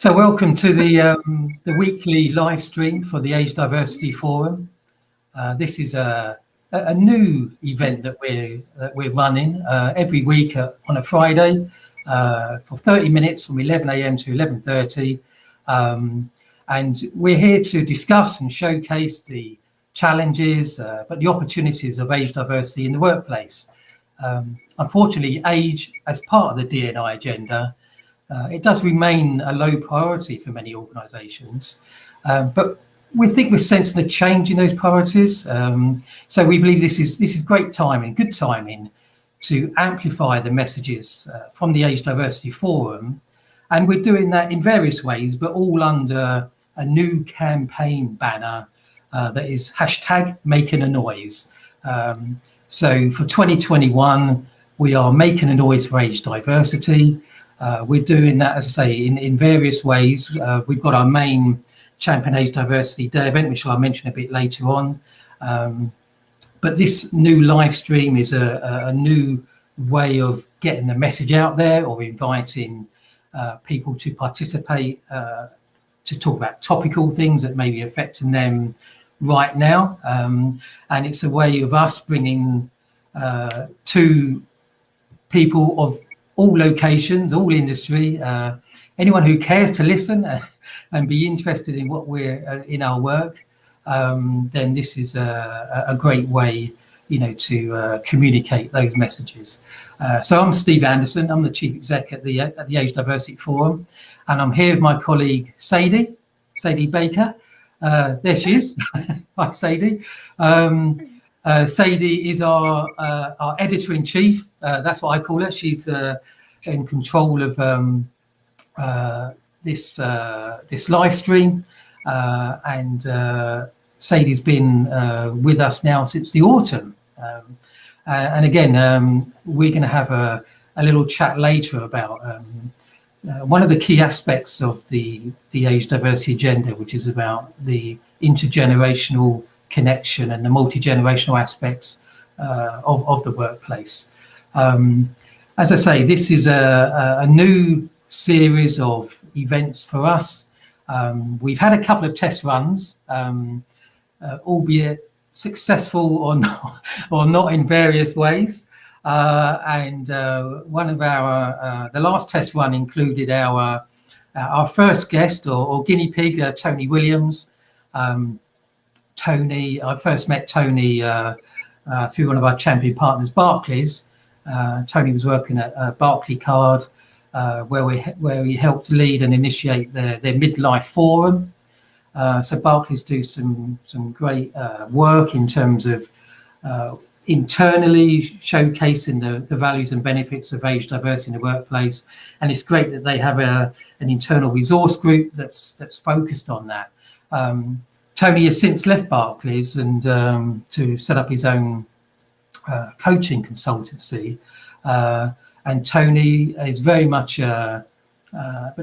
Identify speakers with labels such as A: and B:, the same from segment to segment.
A: So welcome to the weekly live stream for the Age Diversity Forum. This is a new event that we're running every week on a Friday for 30 minutes from 11 a.m. to 11:30, and we're here to discuss and showcase the challenges but the opportunities of age diversity in the workplace. Unfortunately, age as part of the D&I agenda, it does remain a low priority for many organisations, but we think we're sensing a change in those priorities. So we believe this is great timing, good timing, to amplify the messages from the Age Diversity Forum, and we're doing that in various ways, but all under a new campaign banner that is #MakingANoise. So for 2021, we are making a noise for age diversity. We're doing that, as I say, in various ways. We've got our main Champion Age Diversity Day event, which I'll mention a bit later on. But this new live stream is a new way of getting the message out there, or inviting people to participate, to talk about topical things that may be affecting them right now. And it's a way of us bringing to people of all locations, all industry, anyone who cares to listen and be interested in what we're in our work, then this is a great way, to communicate those messages. So I'm Steve Anderson. I'm the Chief Exec at the Age Diversity Forum, and I'm here with my colleague Sadie Baker. There she is. Hi, Sadie. Sadie is our editor-in-chief. That's what I call her. She's in control of this live stream, and Sadie's been with us now since the autumn. And again, we're going to have a little chat later about one of the key aspects of the age diversity agenda, which is about the intergenerational connection and the multi-generational aspects of the workplace. As I say, this is a new series of events for us. We've had a couple of test runs, albeit successful or not in various ways. And one of the last test run included our first guest or guinea pig, Tony Williams. Tony, I first met Tony through one of our champion partners, Barclays. Tony was working at Barclaycard, where he helped lead and initiate their midlife forum. So Barclays do some great work in terms of internally showcasing the values and benefits of age diversity in the workplace, and it's great that they have an internal resource group that's focused on that. Tony has since left Barclays and to set up his own coaching consultancy, and Tony is very much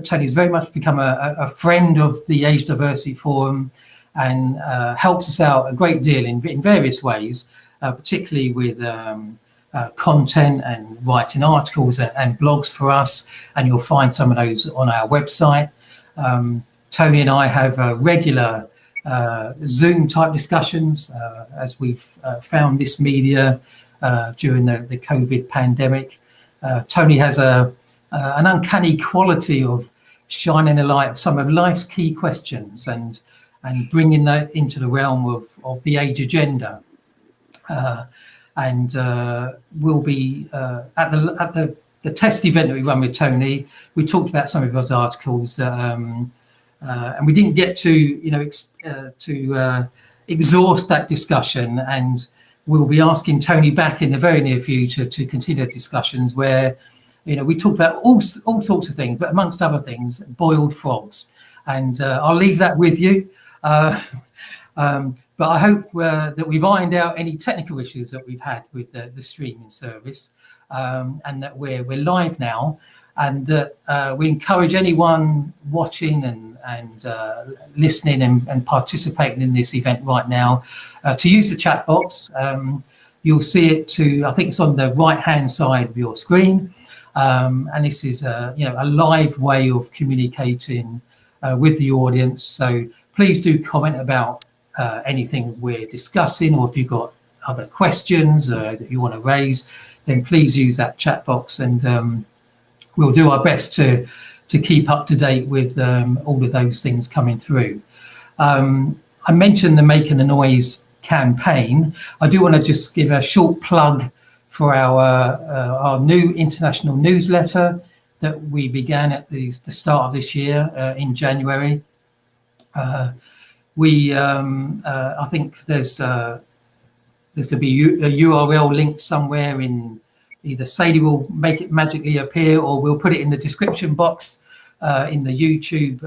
A: Tony's very much become a friend of the Age Diversity Forum, and helps us out a great deal in various ways, particularly with content and writing articles and blogs for us, and you'll find some of those on our website. Tony and I have regular Zoom type discussions as we've found this media during the COVID pandemic. Tony has an uncanny quality of shining a light of some of life's key questions and bringing that into the realm of the age agenda. And we'll be at the test event that we run with Tony. We talked about some of those articles that, and we didn't get to exhaust that discussion, and we'll be asking Tony back in the very near future to continue discussions where we talked about all sorts of things, but amongst other things, boiled frogs. And I'll leave that with you. But I hope that we've ironed out any technical issues that we've had with the streaming service, and that we're live now, and that we encourage anyone watching and listening and participating in this event right now to use the chat box. You'll see it I think it's on the right hand side of your screen. And this is a live way of communicating with the audience. So please do comment about anything we're discussing, or if you've got other questions that you want to raise, then please use that chat box, and we'll do our best to keep up to date with all of those things coming through. I mentioned the Making a Noise campaign. I do want to just give a short plug for our new international newsletter that we began at the start of this year in January. I think there's going to be a URL link somewhere in either Sadie will make it magically appear, or we'll put it in the description box in the YouTube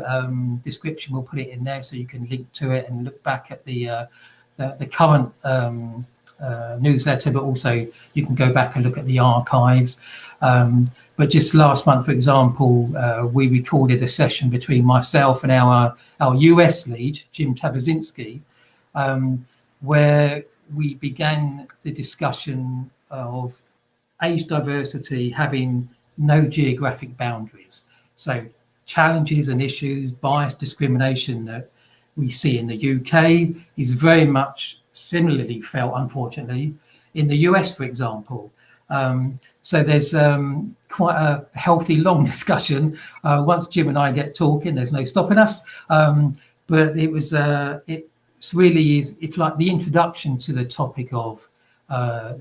A: description. We'll put it in there so you can link to it and look back at the current newsletter, but also you can go back and look at the archives. But just last month, for example, we recorded a session between myself and our US lead, Jim Tabazinski, where we began the discussion of age diversity having no geographic boundaries. So challenges and issues, bias, discrimination that we see in the UK is very much similarly felt, unfortunately, in the US, for example. So there's quite a healthy, long discussion. Once Jim and I get talking, there's no stopping us. But it's really it's like the introduction to the topic of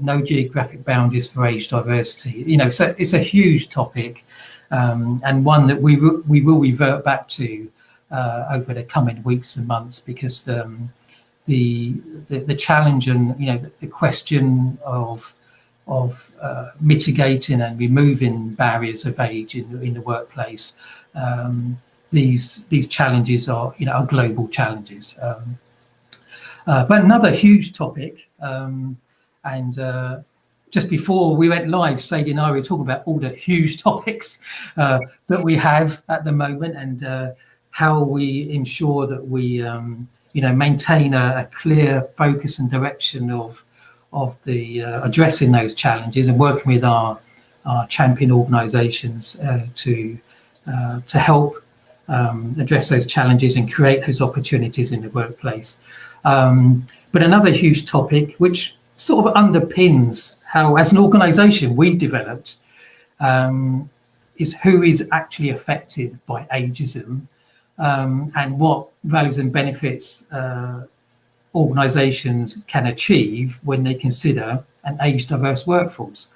A: no geographic boundaries for age diversity. So it's a huge topic, and one that we will revert back to over the coming weeks and months, because the challenge and the question of mitigating and removing barriers of age in the workplace, these challenges are global challenges. But another huge topic, and just before we went live, Sadie and I were talking about all the huge topics that we have at the moment, and how we ensure that we maintain a clear focus and direction of the addressing those challenges, and working with our champion organisations to help address those challenges and create those opportunities in the workplace. But another huge topic, which sort of underpins how, as an organisation, we've developed, is who is actually affected by ageism, and what values and benefits organisations can achieve when they consider an age-diverse workforce.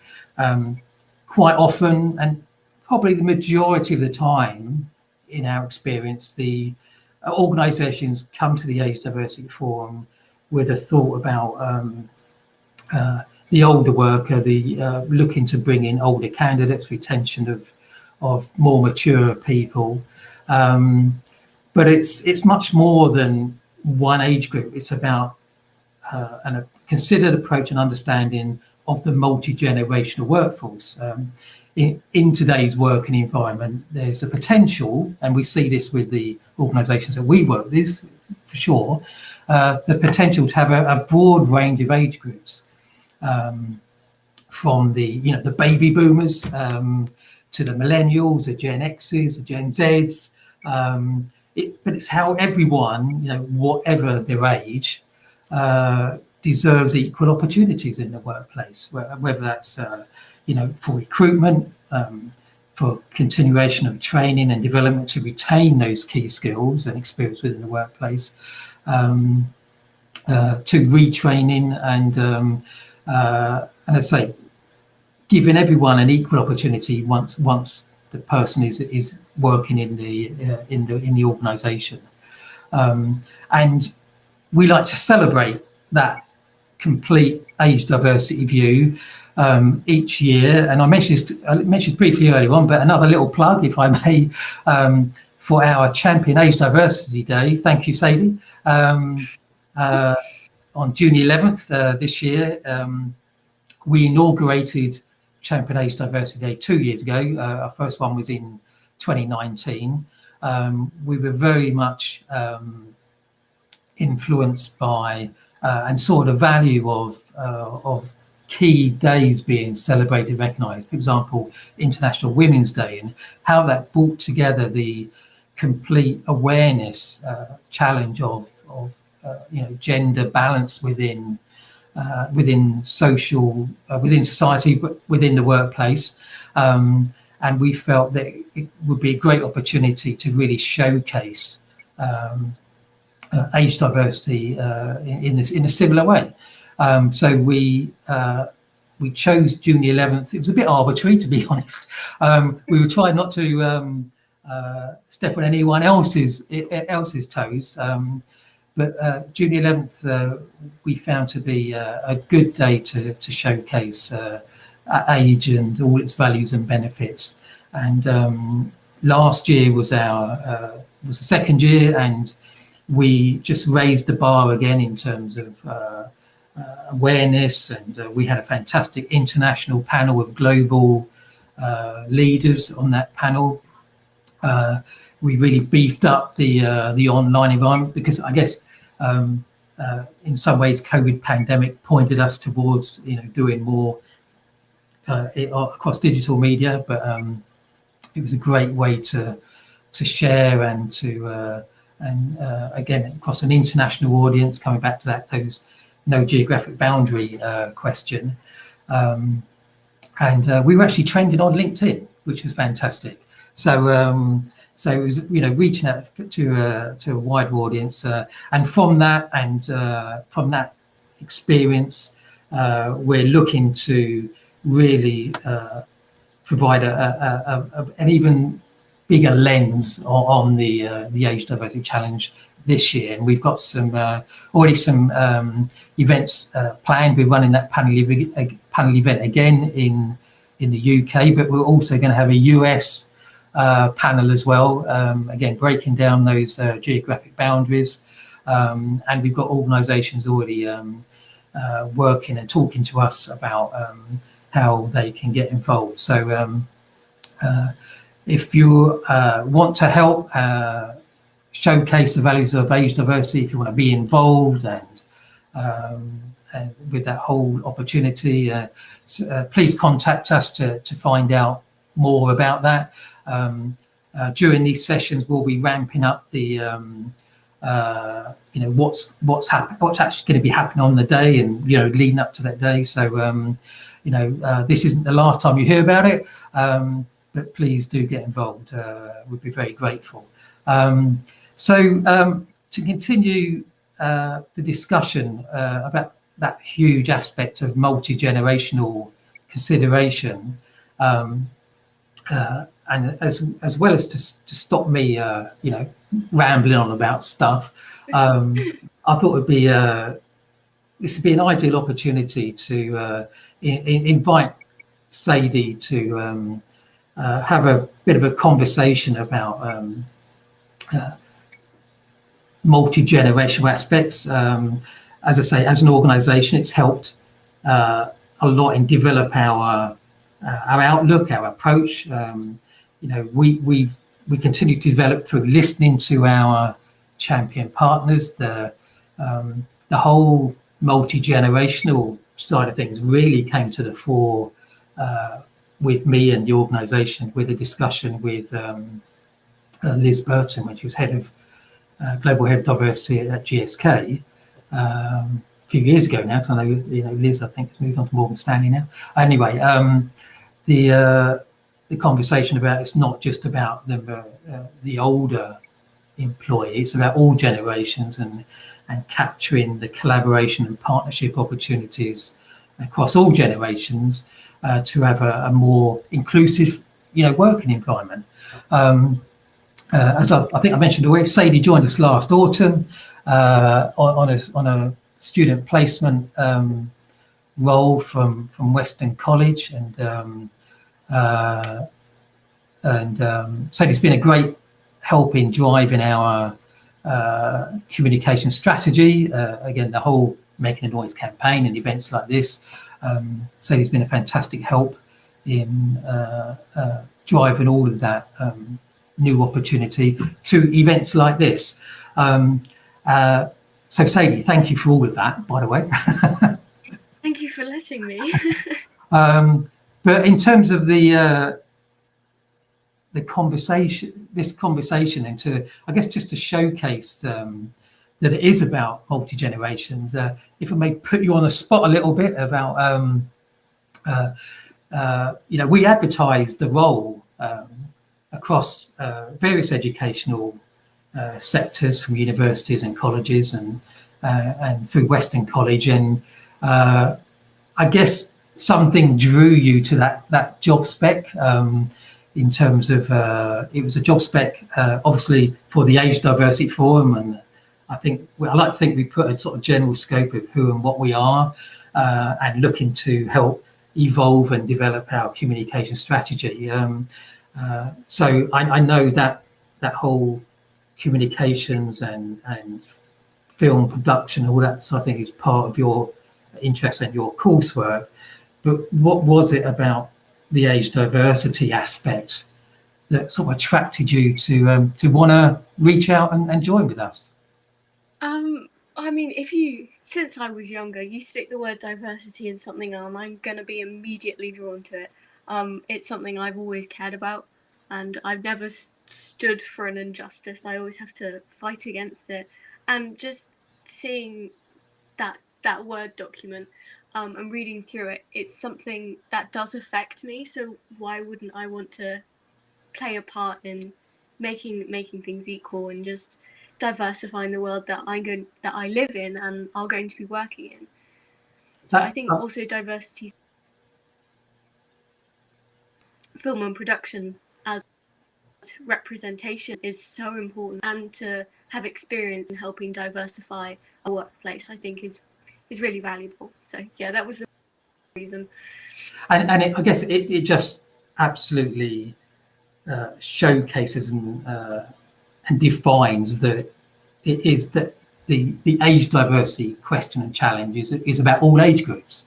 A: Quite often, and probably the majority of the time, in our experience, the organisations come to the Age Diversity Forum with a thought about the older worker, looking to bring in older candidates, retention of more mature people. But it's much more than one age group. It's about a considered approach and understanding of the multi-generational workforce. In today's working environment, there's a potential, and we see this with the organisations that we work with, for sure, the potential to have a broad range of age groups, from the baby boomers to the millennials, the Gen X's, the Gen Z's. But it's how everyone, whatever their age, deserves equal opportunities in the workplace, whether that's for recruitment, for continuation of training and development to retain those key skills and experience within the workplace, to retraining, and I say, giving everyone an equal opportunity once the person is working in the organisation, and we like to celebrate that complete age diversity view each year. And I mentioned briefly earlier on, but another little plug, if I may, for our Champion Age Diversity Day. Thank you, Sadie. On June 11th this year, we inaugurated Champion Age Diversity Day 2 years ago. Our first one was in 2019. We were very much influenced by and saw the value of key days being celebrated, recognised. For example, International Women's Day, and how that brought together the complete awareness challenge of gender balance within society, but within the workplace. And we felt that it would be a great opportunity to really showcase age diversity in a similar way. So we chose June the 11th. It was a bit arbitrary, to be honest. We were trying not to step on anyone else's toes. But June the 11th, we found to be a good day to showcase age and all its values and benefits. And last year was the second year, and we just raised the bar again in terms of awareness. And we had a fantastic international panel of global leaders on that panel. We really beefed up the online environment, because I guess in some ways COVID pandemic pointed us towards doing more across digital media, but it was a great way to share and to again across an international audience, coming back to those no geographic boundary question. And we were actually trending on LinkedIn, which was fantastic. So it was reaching out to a wider audience, and from that experience, we're looking to really provide an even bigger lens on the Age Diversity Challenge this year. And we've got already some events planned. We're running that panel event again in the UK, but we're also going to have a US panel as well, again breaking down those geographic boundaries, and we've got organisations already working and talking to us about how they can get involved. So if you want to help showcase the values of age diversity, if you want to be involved and with that whole opportunity, please contact us to find out more about that. During these sessions, we'll be ramping up the what's actually going to be happening on the day, and leading up to that day. So this isn't the last time you hear about it, but please do get involved. We'd be very grateful. So to continue the discussion about that huge aspect of multi-generational consideration, and as well as to stop me, rambling on about stuff, I thought this would be an ideal opportunity to invite Sadie to have a bit of a conversation about multi-generational aspects. As I say, as an organisation, it's helped a lot in develop our outlook, our approach. We continue to develop through listening to our champion partners. The whole multi-generational side of things really came to the fore with me and the organisation, with a discussion with Liz Burton, when she was global head of diversity at GSK a few years ago now, because I know Liz, I think, has moved on to Morgan Stanley now. Anyway, the conversation about it's not just about the older employee, it's about all generations, and capturing the collaboration and partnership opportunities across all generations to have a more inclusive, working environment. As I think I mentioned already, Sadie joined us last autumn on a student placement role from Western College, and Sadie's been a great help in driving our communication strategy. Again, the whole Making a Noise campaign and events like this. Sadie's been a fantastic help in driving all of that new opportunity to events like this. So Sadie, thank you for all of that, by the way.
B: Thank you for for letting me.
A: But in terms of the conversation, and to, I guess, just to showcase that it is about multi-generations, if I may put you on the spot a little bit about, we advertise the role across various educational sectors, from universities and colleges and through Western College, and I guess something drew you to that job spec, in terms of it was a job spec obviously for the Age Diversity Forum, and I like to think we put a sort of general scope of who and what we are, and looking to help evolve and develop our communication strategy. So I know that whole communications and film production, all that sort of thing, is part of your interest and your coursework. But what was it about the age diversity aspect that sort of attracted you to want to reach out and join with us?
B: I mean, since I was younger, you stick the word diversity in something and I'm going to be immediately drawn to it. It's something I've always cared about, and I've never stood for an injustice. I always have to fight against it. And just seeing that Word document and reading through it, it's something that does affect me. So why wouldn't I want to play a part in making things equal and just diversifying the world that I live in and are going to be working in? So I think also diversity, film and production as representation, is so important, and to have experience in helping diversify a workplace, I think is really valuable. So yeah, that was the reason.
A: And I guess it just absolutely showcases and defines that it is that the age diversity question and challenge is about all age groups.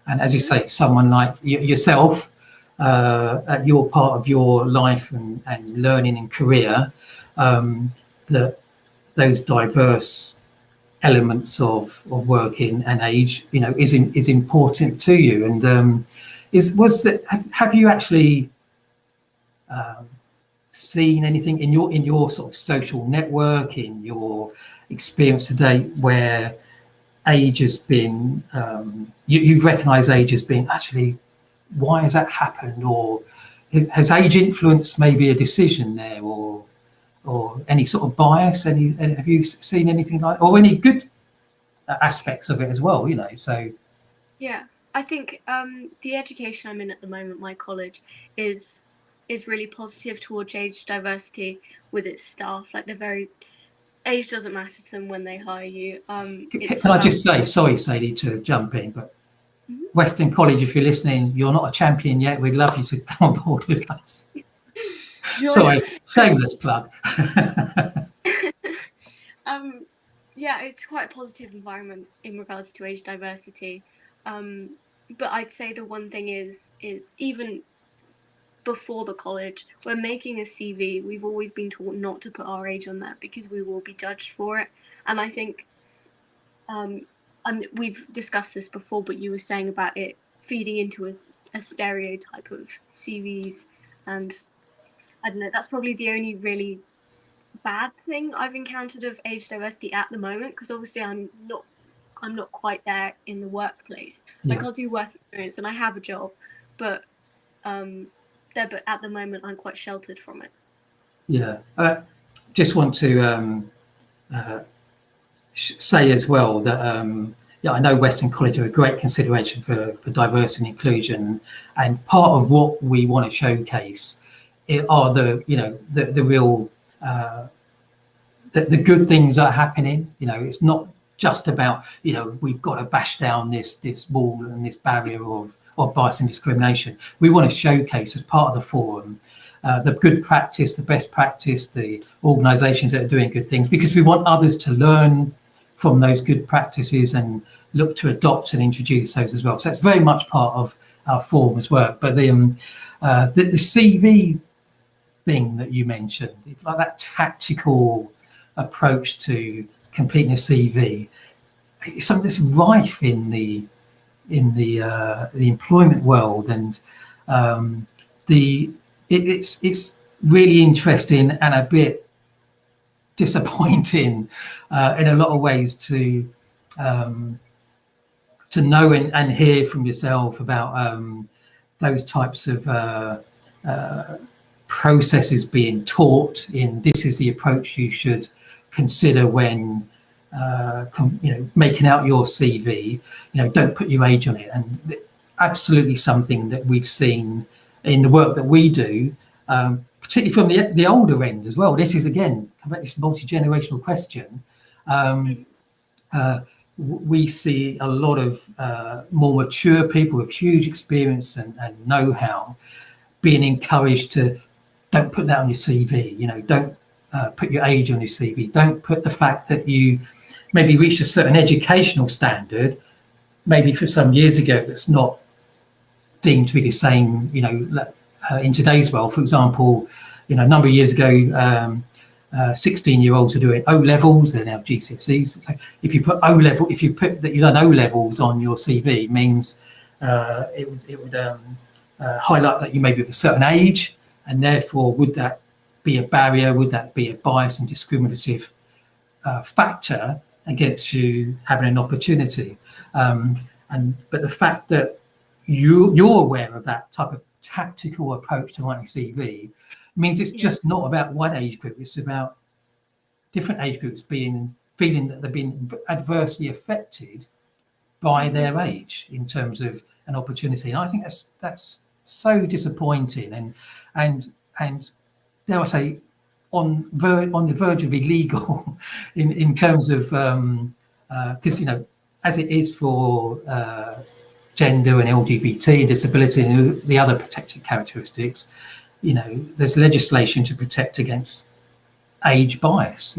A: And as you say, someone like yourself, at your part of your life and learning and career, that those diverse elements of working and age, is important to you. And have you actually seen anything in your sort of social network, in your experience to date, where age has been you've recognized age as being, actually, why has that happened, or has age influenced maybe a decision there, or any sort of bias? Have you seen anything like, or any good aspects of it as well? So
B: yeah, I think the education I'm in at the moment, my college, is really positive towards age diversity with its staff. Like, age doesn't matter to them when they hire you.
A: Can I just say, sorry, Sadie, to jump in, but Western College, if you're listening, you're not a champion yet. We'd love you to come on board with us. Sorry, shameless plug.
B: Yeah, it's quite a positive environment in regards to age diversity. But I'd say the one thing is even before the college, when making a CV, we've always been taught not to put our age on that because we will be judged for it. And I think we've discussed this before, but you were saying about it feeding into a stereotype of CVs, and I don't know, that's probably the only really bad thing I've encountered of age diversity at the moment, because obviously I'm not quite there in the workplace. Like, I'll do work experience and I have a job, but at the moment I'm quite sheltered from it.
A: Just want to say as well that I know Western College are a great consideration for diversity and inclusion, and part of what we want to showcase are the real the good things that are happening. It's not just about we've got to bash down this wall and this barrier of bias and discrimination. We want to showcase, as part of the forum, the good practice, the best practice, the organisations that are doing good things, because we want others to learn from those good practices and look to adopt and introduce those as well. So it's very much part of our forum's work. But the CV thing that you mentioned, like that tactical approach to completing a CV, it's something that's rife in the the employment world, and it's really interesting and a bit disappointing in a lot of ways to know and hear from yourself about those types of processes being taught in this is the approach you should consider when making out your CV. Don't put your age on it, and absolutely something that we've seen in the work that we do, particularly from the older end as well. This is again this multi-generational question. We see a lot of more mature people with huge experience and know-how being encouraged to don't put that on your CV. Don't put your age on your CV. Don't put the fact that you maybe reached a certain educational standard, maybe for some years ago, that's not deemed to be the same, in today's world. For example, a number of years ago, 16-year-olds are doing O levels, they're now GCSEs. So if you put that you've done O levels on your CV, it means it would highlight that you may be of a certain age, and therefore would that be a barrier? Would that be a bias and discriminative factor against you having an opportunity? But the fact that you're aware of that type of tactical approach to writing CV means it's just not about one age group. It's about different age groups feeling that they're being adversely affected by their age in terms of an opportunity. And I think that's so disappointing and dare I say on the verge of illegal in terms of because as it is for gender and LGBT and disability and the other protected characteristics, there's legislation to protect against age bias,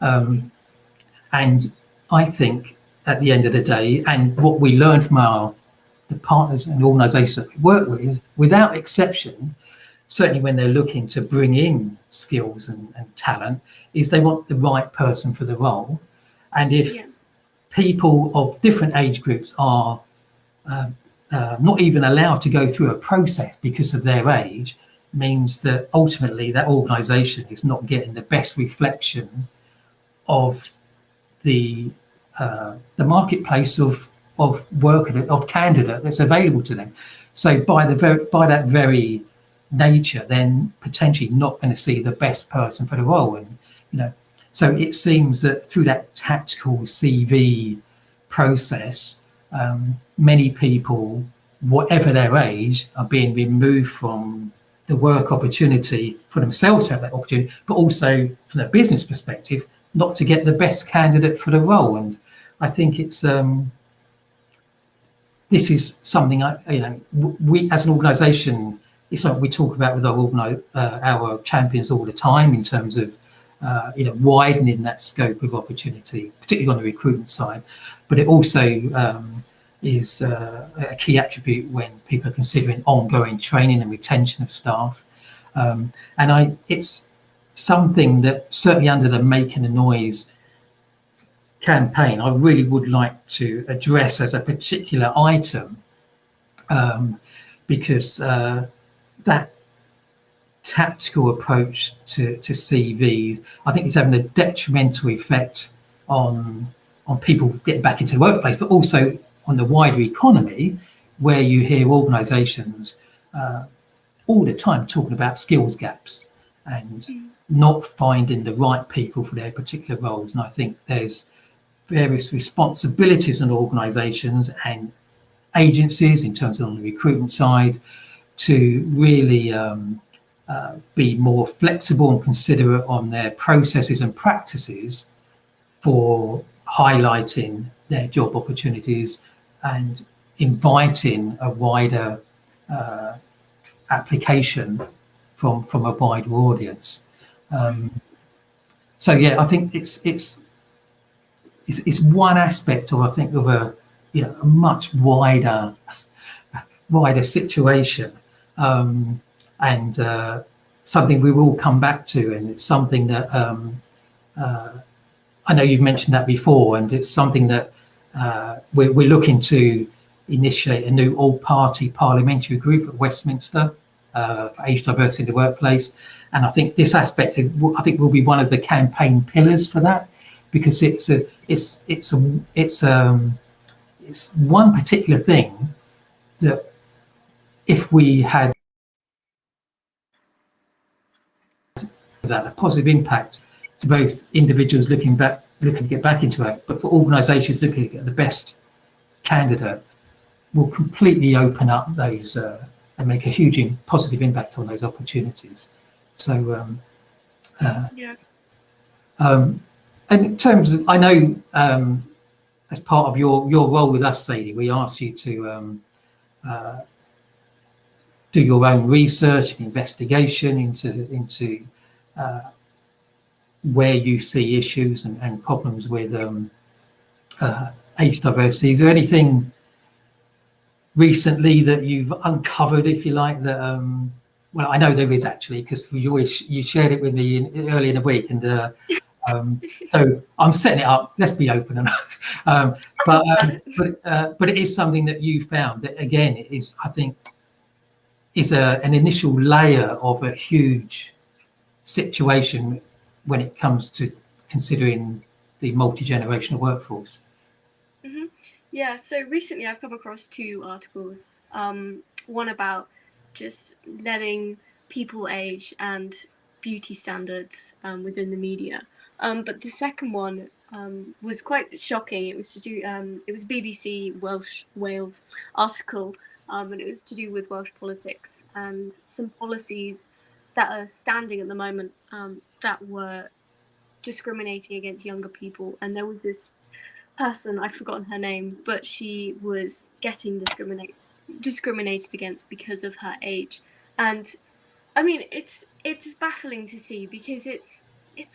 A: and I think at the end of the day, and what we learn from the partners and organisations that we work with, without exception, certainly when they're looking to bring in skills and talent, is they want the right person for the role. And if people of different age groups are not even allowed to go through a process because of their age, means that ultimately that organisation is not getting the best reflection of the marketplace of work of candidate that's available to them. So by that very nature, then potentially not going to see the best person for the role. And so it seems that through that tactical CV process, many people, whatever their age, are being removed from the work opportunity for themselves to have that opportunity, but also from a business perspective, not to get the best candidate for the role. And I think it's this is something we as an organisation, it's something we talk about with our champions all the time in terms of widening that scope of opportunity, particularly on the recruitment side. But it also is a key attribute when people are considering ongoing training and retention of staff. It's something that certainly under the Making a Noise campaign, I really would like to address as a particular item, because that tactical approach to CVs, I think it's having a detrimental effect on people getting back into the workplace, but also on the wider economy, where you hear organisations all the time talking about skills gaps and not finding the right people for their particular roles. And I think there's various responsibilities on organisations and agencies in terms of on the recruitment side to really be more flexible and considerate on their processes and practices for highlighting their job opportunities and inviting a wider application from a wider audience. So yeah, I think it's one aspect of a much wider situation, and something we will come back to, and it's something that I know you've mentioned that before, and it's something that we're looking to initiate a new all-party parliamentary group at Westminster for age diversity in the workplace. And I think this aspect will be one of the campaign pillars for that, because it's one particular thing that, if we had that, a positive impact to both individuals looking to get back into work, but for organisations looking at the best candidate, will completely open up those and make a huge positive impact on those opportunities. So, and in terms of, I know, as part of your role with us, Sadie, we asked you to do your own research and investigation into where you see issues and problems with age diversity. Is there anything recently that you've uncovered, if you like, that well, I know there is, actually, because you shared it with me early in the week, and so I'm setting it up. Let's be open enough. But it is something that you found that, again, it is, I think, is an initial layer of a huge situation when it comes to considering the multi-generational workforce.
B: Mm-hmm. Yeah, so recently I've come across 2 articles, one about just letting people age and beauty standards within the media, but the second one was quite shocking. It was to do it was BBC Wales article, and it was to do with Welsh politics and some policies that are standing at the moment that were discriminating against younger people. And there was this person, I've forgotten her name, but she was getting discriminated against because of her age. And I mean, it's baffling to see, because it's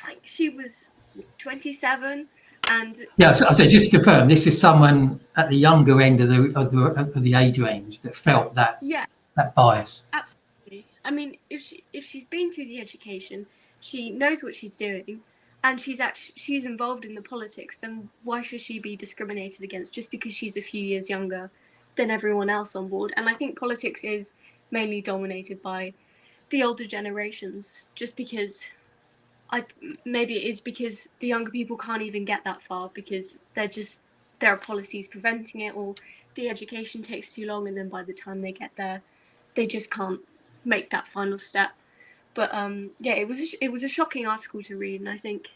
B: like she was 27. And
A: yeah, so just to confirm, this is someone at the younger end of the age range that felt that that bias.
B: Absolutely. I mean, if she's been through the education, she knows what she's doing, and she's involved in the politics, then why should she be discriminated against just because she's a few years younger than everyone else on board? And I think politics is mainly dominated by the older generations, just because maybe it is because the younger people can't even get that far, because there are policies preventing it, or the education takes too long, and then by the time they get there, they just can't make that final step. But yeah, it was a shocking article to read, and I think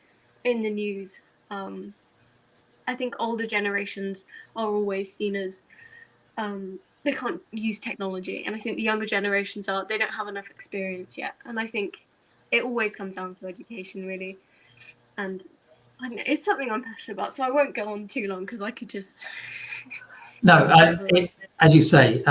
B: in the news, I think older generations are always seen as they can't use technology, and I think the younger generations they don't have enough experience yet, and I think it always comes down to education, really. And I don't know, it's something I'm passionate about, so I won't go on too long, because I could just
A: no, as you say,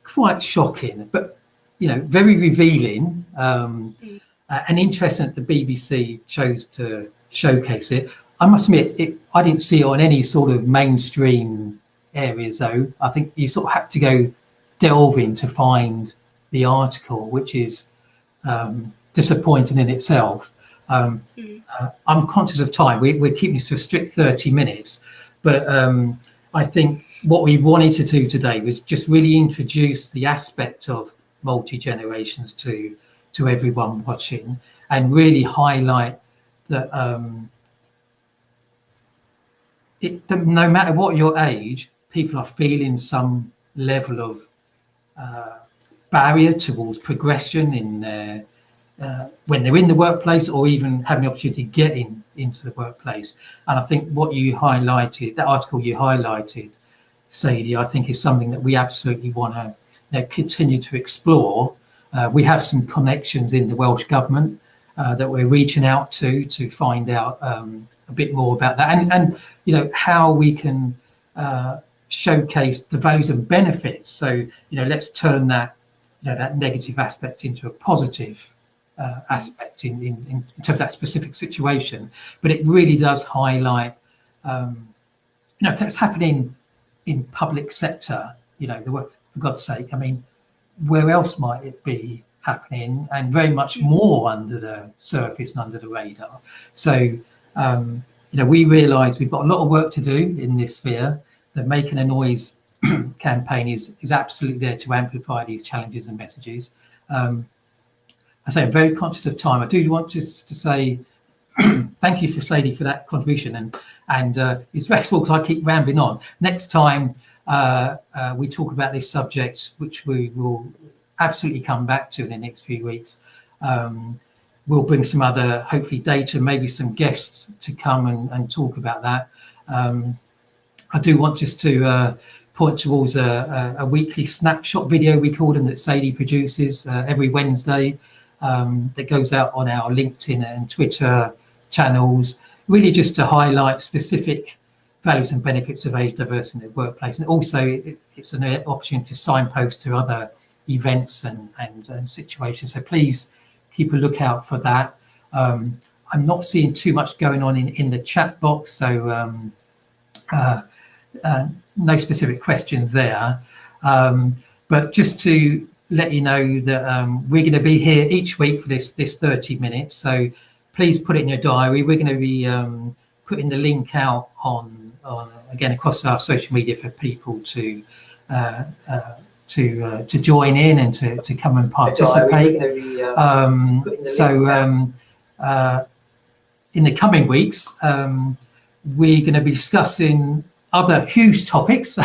A: quite shocking, but very revealing, and interesting that the BBC chose to showcase it. I must admit, I didn't see it on any sort of mainstream areas, though. I think you sort of had to go delve in to find the article, which is disappointing in itself. I'm conscious of time. We're keeping this to a strict 30 minutes, but I think what we wanted to do today was just really introduce the aspect of multi-generations to everyone watching, and really highlight that no matter what your age, people are feeling some level of barrier towards progression in their when they're in the workplace, or even having the opportunity to get into the workplace. And I think what you highlighted, that article you highlighted, Sadie, I think is something that we absolutely want to continue to explore. We have some connections in the Welsh Government that we're reaching out to find out a bit more about that, and how we can showcase the values and benefits. So let's turn that that negative aspect into a positive aspect in terms of that specific situation. But it really does highlight, if that's happening in public sector, for God's sake, I mean, where else might it be happening? And very much more under the surface and under the radar. So, we realise we've got a lot of work to do in this sphere. That making a noise campaign is absolutely there to amplify these challenges and messages. I say I'm very conscious of time. I do want just to say thank you for Sadie for that contribution, and it's very small because I keep rambling on. Next time we talk about this subject, which we will absolutely come back to in the next few weeks, we'll bring some other, hopefully, data, maybe some guests to come and talk about that. I do want just to point towards a weekly snapshot video, we call them, that Sadie produces every Wednesday, that goes out on our LinkedIn and Twitter channels, really just to highlight specific values and benefits of age diversity in the workplace. And also it's an opportunity to signpost to other events and situations. So please keep a lookout for that. I'm not seeing too much going on in the chat box, so no specific questions there. But just to let you know that we're going to be here each week for this 30 minutes. So please put it in your diary. We're going to be putting the link out on again across our social media for people to join in and to come and participate. In the coming weeks, we're going to be discussing other huge topics,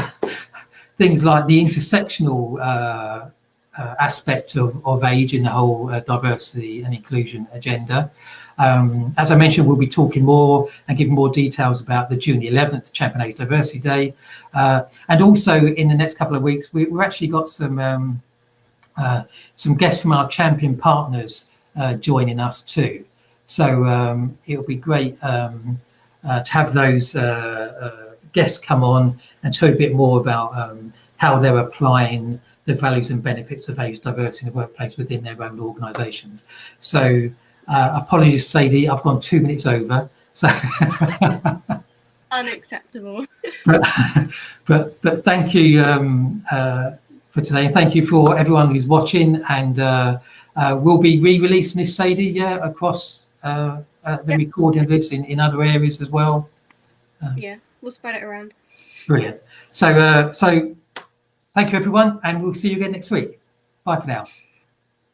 A: things like the intersectional aspect of age in the whole diversity and inclusion agenda. As I mentioned, we'll be talking more and giving more details about the June 11th Champion Age Diversity Day. And also in the next couple of weeks, we've actually got some guests from our champion partners joining us too. So it'll be great to have those guests come on and tell you a bit more about how they're applying the values and benefits of age diversity in the workplace within their own organisations. So apologies, Sadie, I've gone 2 minutes over. So
B: unacceptable.
A: but thank you for today, and thank you for everyone who's watching. And we'll be re-releasing this, Sadie, across the recording of this in other areas as well.
B: Yeah, we'll spread it around.
A: Brilliant. So thank you, everyone, and we'll see you again next week. Bye for now.